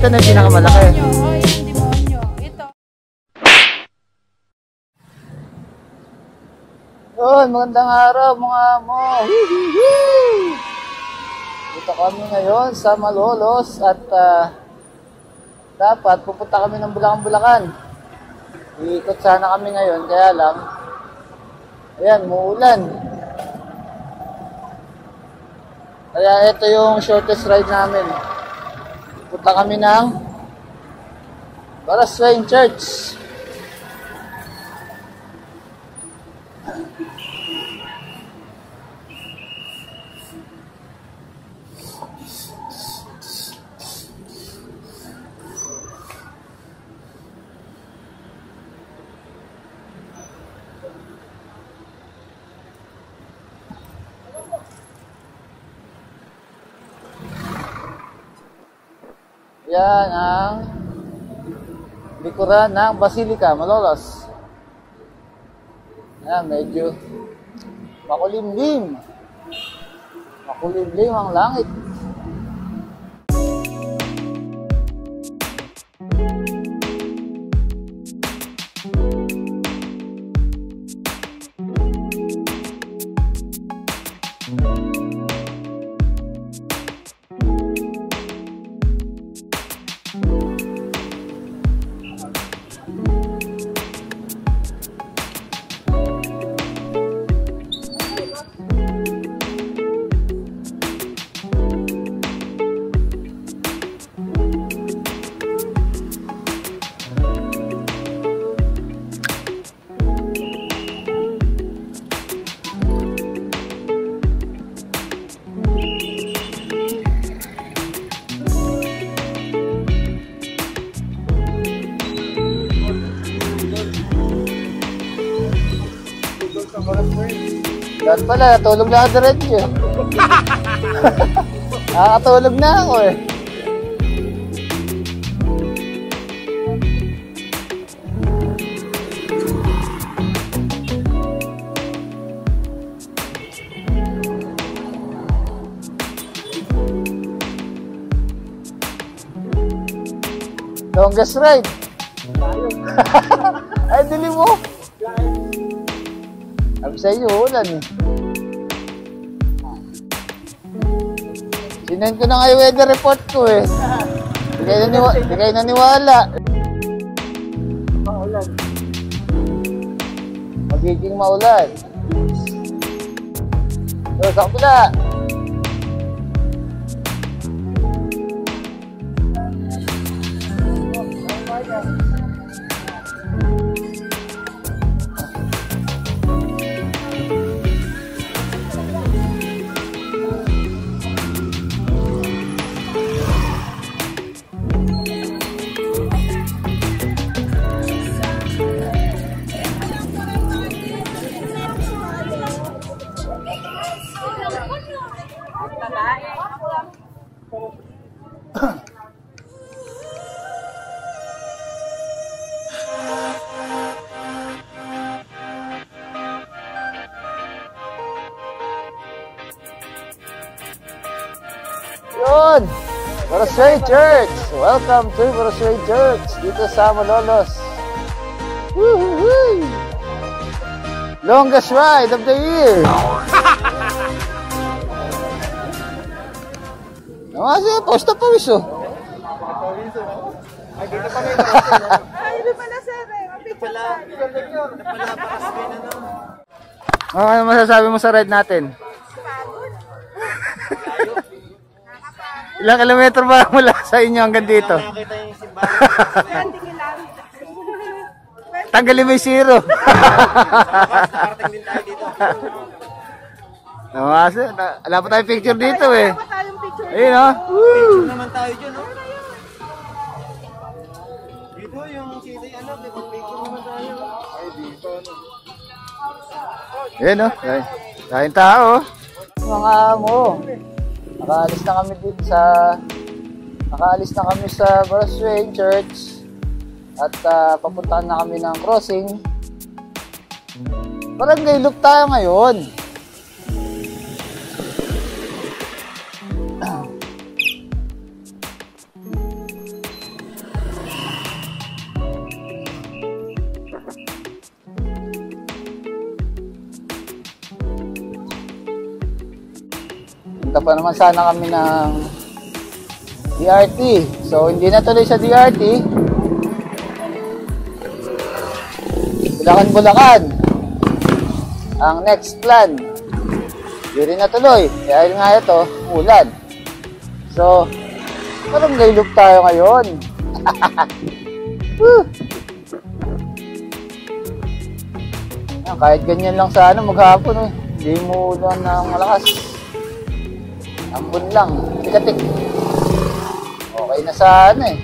na yung pinakamalaki. Oh, yung demonyo. Ito. Yun, magandang araw mga amo. Dito kami ngayon sa Malolos at dapat pupunta kami ng Bulacan. Iikot sana kami ngayon, kaya lang, ayan, muulan. Kaya ito yung shortest ride namin. Punta kami ng Baraswain Church. Yan ang likuran ng Basilica, Malolos. Yan, medyo makulimlim. Makulimlim ang langit. Yan pala, natulog na ako diretso. Nakakatulog na ako eh. Longest ride. Ay, dili mo. Sabi sa iyo, ulan eh. Sinend ko na nga yung weather report ko eh. Hindi kayo naniwala. Maulan. Magiging maulan. So, sa kapila. Yun! Baraswain Church! Welcome to Baraswain Church dito sa Malolos. Woohoo! Longest ride of the year! Siya, posta pa wiso. Ay, dito pa may ay, pala sir eh. Mapicture tayo. Ano masasabi mo sa ride natin? Ilang kilometro ba mula sa inyo hanggang dito? Nakita yung simbahan. 20 kilometers. Tanggalin mo yung zero. Nakarating din tayo dito. Wala pa tayong picture dito eh. Wala tayong picture. Ayun o. Picture naman tayo dyan, no? Dito yung city, ano, picture naman tayo. Ay, dito, ano. Ayun o. Kain tao. Mga amo. Nakaalis na kami sa Baraswain Church at papuntahan na kami ng crossing. Barangay loop tayo ngayon. Punta pa naman sana kami ng DRT. So, hindi na tuloy sa DRT. Bulacan. Ang next plan. Hindi rin natuloy. Dahil nga ito, ulan. So, barangay loop tayo ngayon. Kahit ganyan lang sana maghapon eh. Hindi mo ulan ng malakas. Ambon lang. Tikatik. Okay na sana eh.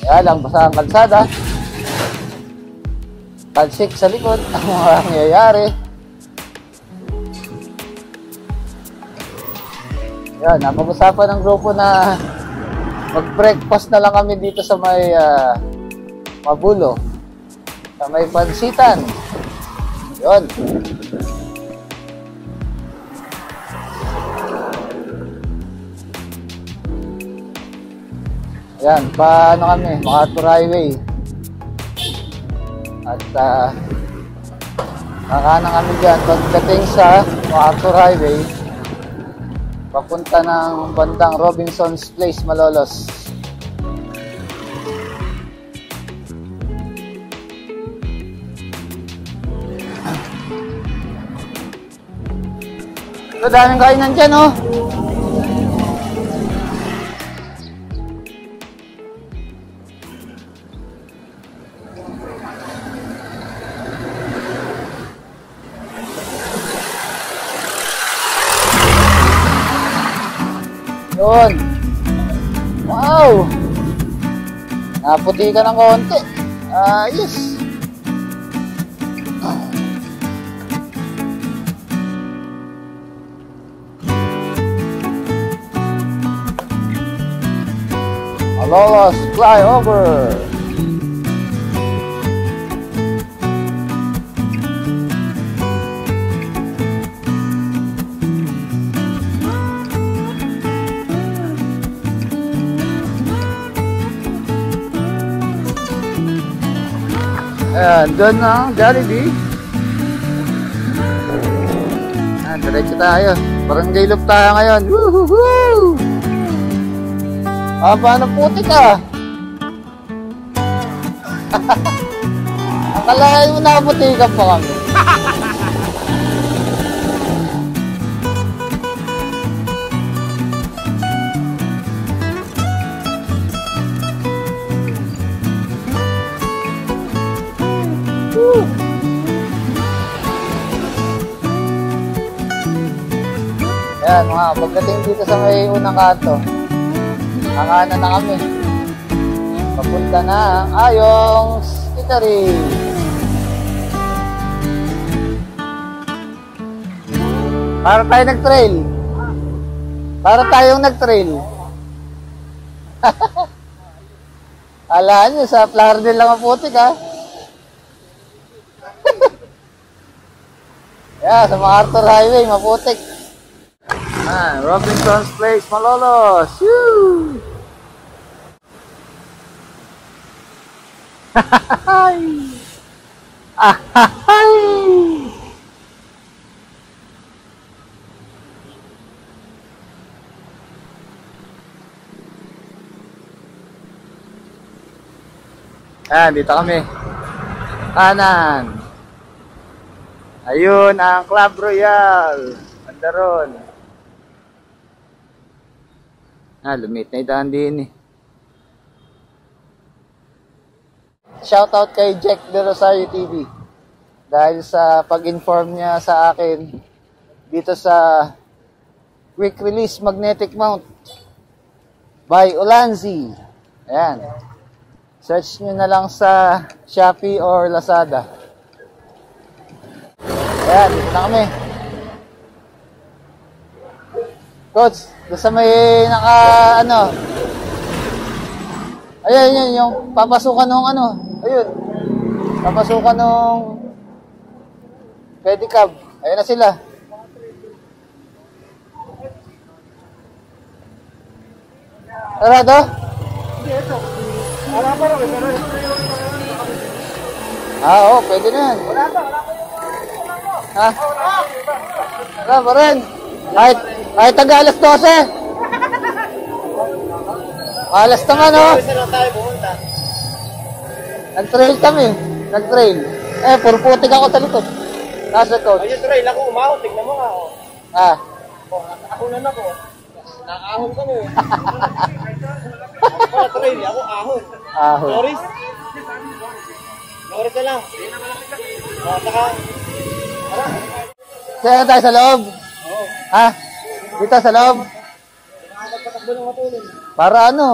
Kaya lang, basta ang kalsada. Talsik sa likod. Ang mga nangyayari. Yan, napag-usapan ng grupo na mag-breakfast na lang kami dito sa may Mabulo. Sa may Pansitan. Yun. Yan, paano kami? MacArthur Highway. At kakanan kami dyan. Pagdating sa MacArthur Highway, papunta ng bandang Robinson's Place, Malolos. Ito, daming kainan dyan, oh. Yun. Wow. Naputi ka ng konti. Ayos. Malolos flyover. Ayan, doon na Jollibee. Ayan, diretso tayo. Barangay loop tayo ngayon. Woohoo! Paano puti ka? Akalain mo nakaputi ka pa kami. Ayan mga, pagdating dito sa may unang kanto, nanganan na kami. Papunta na ang Ayong's Eatery. Para tayo nag-trail. Para tayong nag-trail. Alaan nyo, sa Flardel lang maputik ha. Yeah, sa MacArthur Highway, maputik. Robinson's Place, Malolos. Woo! Dito kami. Kanan. Ayun ang Club Royal. Andaron. Lumit na idaan din eh. Shoutout kay Jack De Rosario TV. Dahil sa pag-inform niya sa akin dito sa quick release magnetic mount by Ulanzi. Ayan. Search nyo na lang sa Shopee or Lazada. Ayan, dito na kami. Coach, doon sa may ayun, yung papasukan ng ayun. Papasukan ng pedicab. Ayun na sila. Sarado? Hindi, ito. Wala pa rin, pero ito yung oo, pwede na yan. wala pa yung Ha? Wala pa rin. Kahit taga alas 12. Alas naman, oh. Saan na tayo pumunta? Nag-trail kami. Nag-trail. Puro putik ako sa likod. Nasa coach. Ayun, trail ako umahon. Tignan mo nga, oh. Ah. Oh, nakakunan ako. Nakaahon ka mo, eh. Ako pala trail, ako ahon. Ahon. Norris? Norris na lang. Saka, Kaya tayo sa loob. oo. Ha? Dito sa loob. Nakakapagpatakbo ng matulog. Para ano?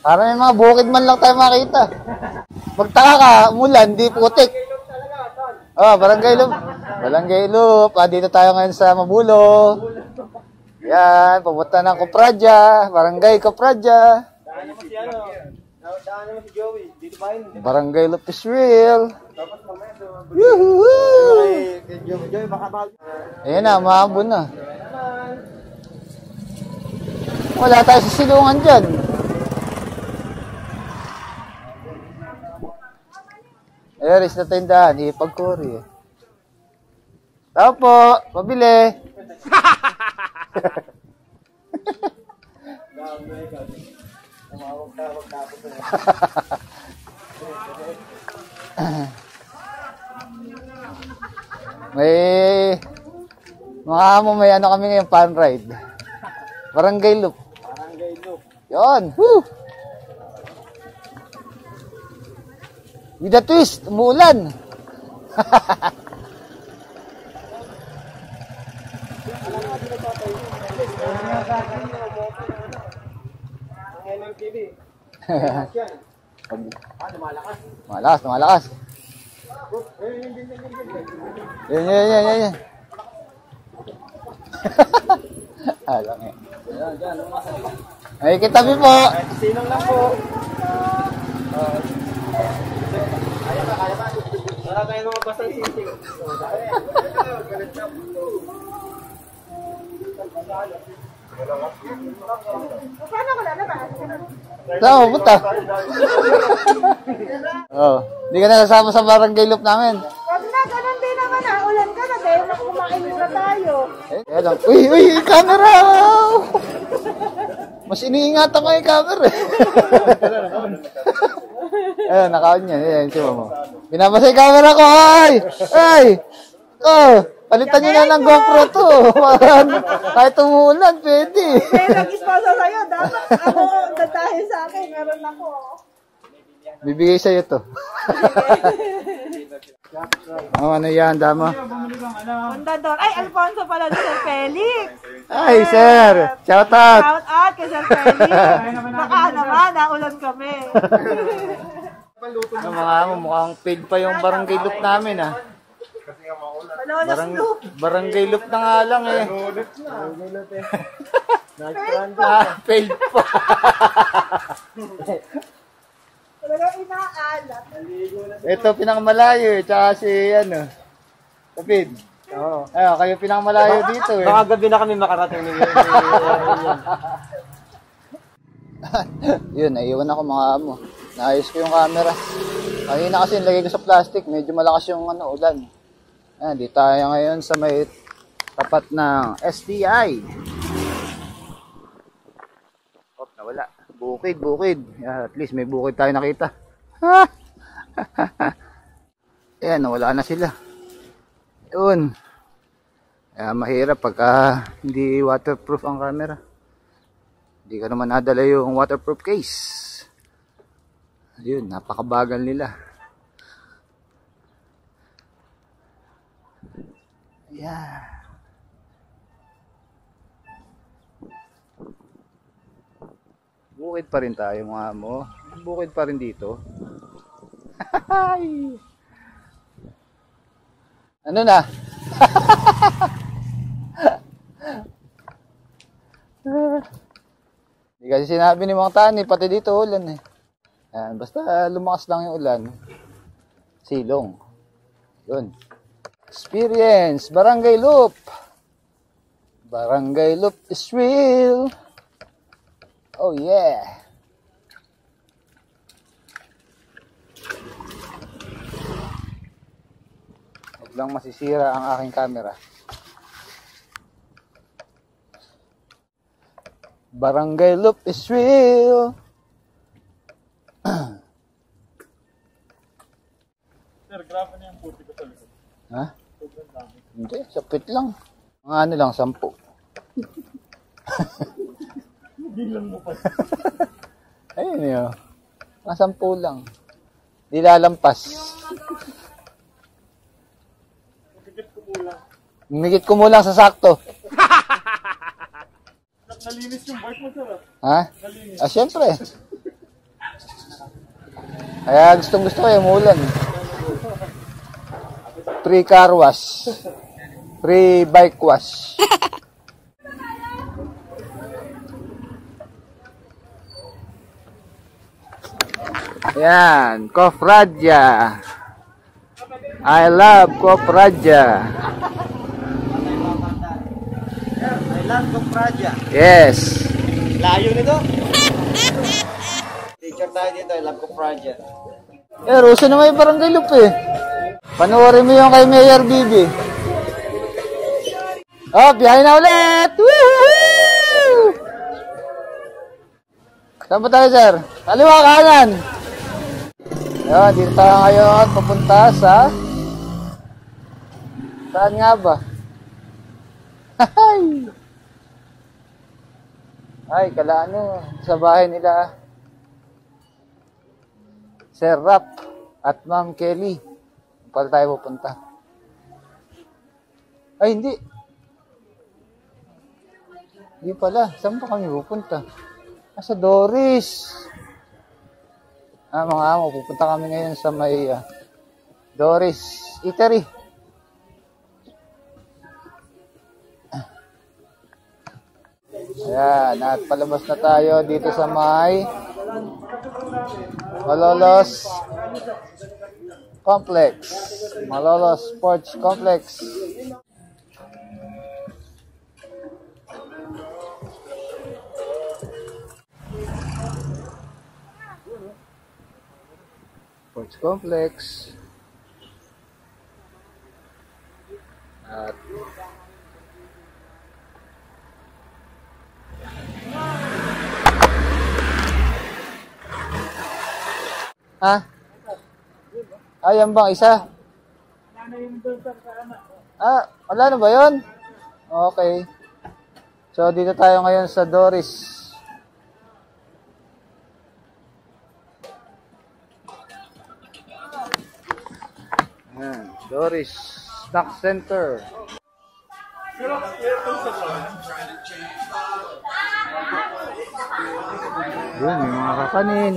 Para may mga bukid man lang tayo makita. Magtaka ka, umulan, di putik. Barangay Loop. Barangay Loop. Dito tayo ngayon sa Mabulo. Yan, pupunta ng Copradja. Barangay Copradja. Daan naman si ano. Daan naman si Joey. Dito ba yun? Barangay Loop is real. Tapos mamaya doon. Yuhuu! Kay Joey, baka bago. Ayan na, mahabon na. Wala tayo sa silungan dyan. Ayan, na tindahan. Ipagkuri eh. Tao po, pabili. May mga amo, may ano kami ngayon, fan ride. Barangay Loop. Barangay Loop. Yun. Woo! With a twist, umuulan. MMTV. Lumalakas. Malakas. Yan. Alam eh. Ay, kitabi po. Sinong lang po. Kaya ba? Wala tayo nung mabasa yung sisig. Paano ko lalabas? Saan mo punta? Hindi ka na sasama sa barangay loop namin. Wag na, ganun din naman ah. Ulan ka na, dahil kumain muna tayo. Uy, camera! Mas iniingatan ko yung camera eh. Ayun, nakaon yan. Ayan, siya mo. Pinabasa yung camera ko, ay! Ay! Palitan nyo na ng GoPro to. Kahit umuulan, pwede. May nag-sponsor sa'yo, dapat ako, dadahin sa akin, meron ako. Bibigay sa'yo to. Ano yan, dama? Punta doon. Ay, Alfonso pala doon, Sir Felix. Ay, sir! Shout out! Shout out kay Sir Felix. Baka naman, naulan kami. Mga amo, mukhang paid pa yung barangay loop namin ah. Manolos loop. Barangay loop na nga lang eh. Paid pa. Talagang inaalat. Ito pinakamalayo eh, tsaka si ano, Kapid. Oo. Kayo pinakamalayo dito eh. Baka gabi na kami makarating ni Yun, naiwan ako mga amo. Naayos ko yung camera. Kanina kasi nilagay ko sa plastic, medyo malakas yung ulan. Di tayo ngayon sa may tapat ng STI. Nawala. Bukid. At least may bukid tayo nakita. Ayan, wala na sila. Yun. Mahirap pagka hindi waterproof ang camera. Hindi ka naman nadala yung waterproof case. Yun, napakabagal nila. Yeah. Bukid pa rin tayo mga amo. Bukid pa rin dito. Ano na? Hindi kasi sinabi ni Mang Tani, pati dito ulan eh. Basta lumakas lang yung ulan. Silong. Yun. Experience. Barangay Loop. Barangay Loop is real. Oh yeah. Wag biglang masisira ang aking camera. Barangay Loop is real. Sir, grabe na yung puti ko sa likod. Ha? Hindi, sapit lang. Mga ano lang, 10. Bilang mo pa. Ayun yun. Mga 10 lang. Di lalampas. Migit ko mo lang sa sakto. Nalinis yung bike mo, sir. Ha? Nalinis. Ah, syempre. Kaya gustong gusto ko yung umulan. Free car wash. Free bike wash. Yan, Kofradja. I love Kofradja. I love Kofradja. Yes. Layo nito. Teacher tayo dito, I love Kofradja. Eh, Ruso na may barangay loop eh. Panoorin mo yung kay Mayor Bibi. Oh, biyahe na ulit! Woohoo! Saan ba tayo, sir? Kaliwa, kanan! Yan, dito tayo ngayon papunta sa... Saan nga ba? Ay, kala ano, sa bahay nila. Sir Rap at Ma'am Kelly. Pala tayo pupunta. Ay, hindi. Hindi pala. Saan pa kami pupunta? Sa Doris. Mga amo, pupunta kami ngayon sa may Doris Eatery. Ayan, at palabas na tayo dito sa may Malolos Complex. Malolos Sports Complex. Sports Complex. At ha? Ayan bang isa? Ah, wala na ba yun? Okay. So, dito tayo ngayon sa Doris. Ayan, Doris Snack Center. Yun, yung mga kakanin.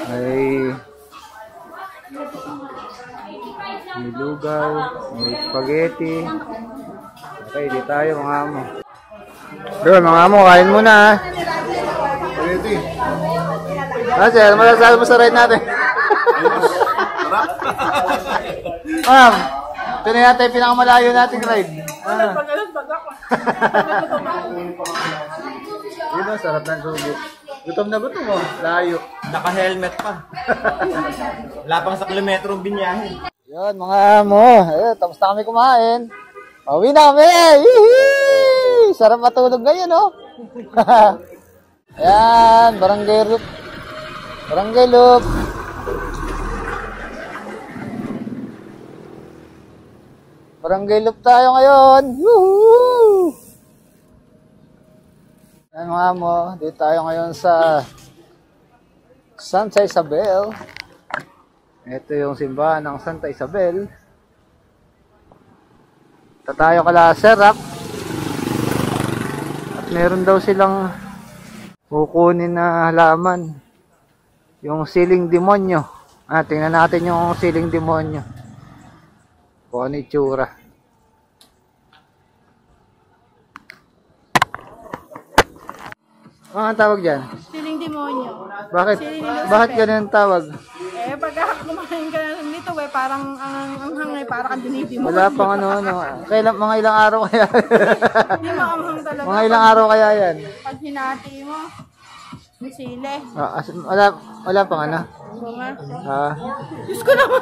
May lugaw, may spaghetti. Okay, di tayo mga amo. Doon, mga amo, kain muna ha. Spaghetti. Sir, masasabi mo sa ride natin? Ma'am, ito na yata yung pinakamalayo nating ride. Dito, sarap ng tubig. Gutom na gutom mo, layo. Naka-helmet pa. Wala pang sa kilometrong binyahe. Yun, mga amo. Ayun, tapos na kami kumain. Pauwi na kami! Yee! Sarap matulog ngayon, oh. Ayan, Barangay Loop. Barangay Loop. Barangay Loop tayo ngayon. Woohoo! Ayan mga amo, dito tayo ngayon sa Santa Isabel. Ito yung simbahan ng Santa Isabel. Ito tayo kala Serap. At meron daw silang kukunin na halaman. Yung siling demonyo. Tingnan natin yung siling demonyo. Kung ano itsura. Ano ang tawag dyan? Siling demonyo. Bakit? Bakit ganun ang tawag? Pagka kumain ka na nito, parang ang hangay, parang kang dinidemon. Wala pang ano. Kailan, mga ilang araw kaya? Hindi maanghang talaga. Mga ilang araw kaya yan? Pag hinati mo, may sili. Wala pang ano? Bunga. Ha? Diyos ko naman.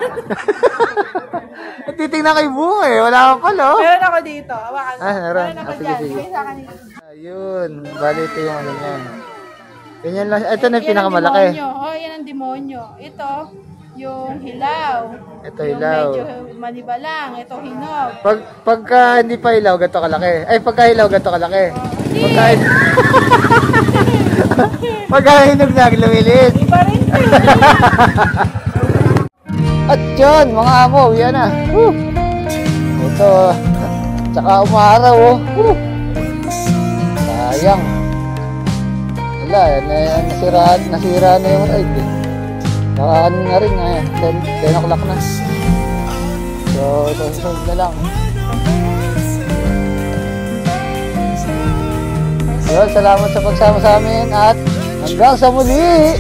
Titingnan kay bunga eh. Wala ka pala. Oh. Meron ako dito. Hawakan mo. Meron. Meron ako Sige, dyan. sige. Bigay sa akin. Ayun. Bali ito yung ano niyan. Ganyan lang. Ito na yung Yan ang pinakamalaki. demonyo. Oh, yan ang demonyo. Ito, yung hilaw. Ito Yung hilaw. medyo manibalang. Ito hinog. Pagka hindi pa hilaw, ganito kalaki. Ay, pagka hilaw, ganito kalaki. Hindi. Pagka hinog na, lumiliit. Iba rin ito. At yun, mga amo, yan na. Woo! Ito, tsaka umaraw, oh. Woo! Sayang. Wala, nasira na yung ride, eh. Nakaano na rin, 10 o'clock na. So, ito, sunod na lang. Yun, salamat sa pagsama sa amin at hanggang sa muli!